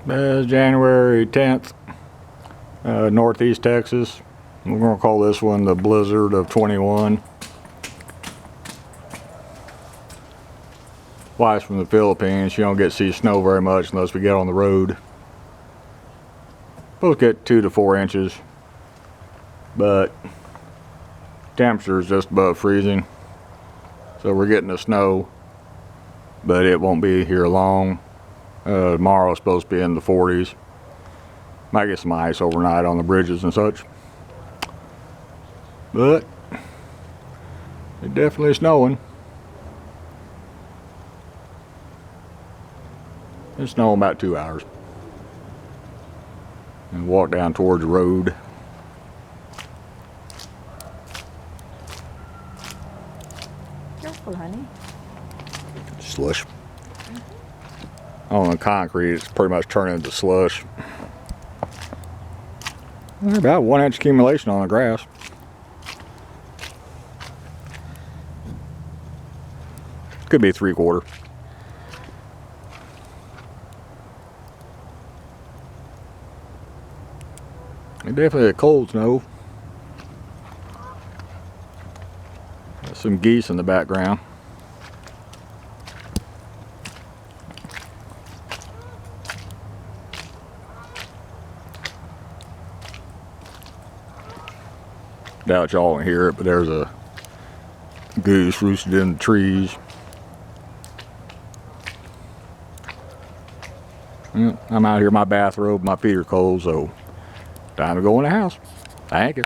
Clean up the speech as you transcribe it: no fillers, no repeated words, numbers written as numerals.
January 10th, Northeast Texas. We're going to call this one the Blizzard of 21. Flies from the Philippines. You don't get to see snow very much unless we get on the road. Both get 2 to 4 inches, but temperature is just above freezing. So we're getting the snow, but it won't be here long. Tomorrow is supposed to be in the 40s. Might get some ice overnight on the bridges and such. But it's definitely snowing. It's snowing about 2 hours. And walk down towards the road. Careful, honey. Slush. On the concrete, it's pretty much turning into slush. About 1 inch accumulation on the grass. Could be 3/4. It's definitely a cold snow. Got some geese in the background. Doubt y'all can hear it, but there's a goose roosted in the trees. I'm out here in my bathrobe, my feet are cold, so time to go in the house. Thank you.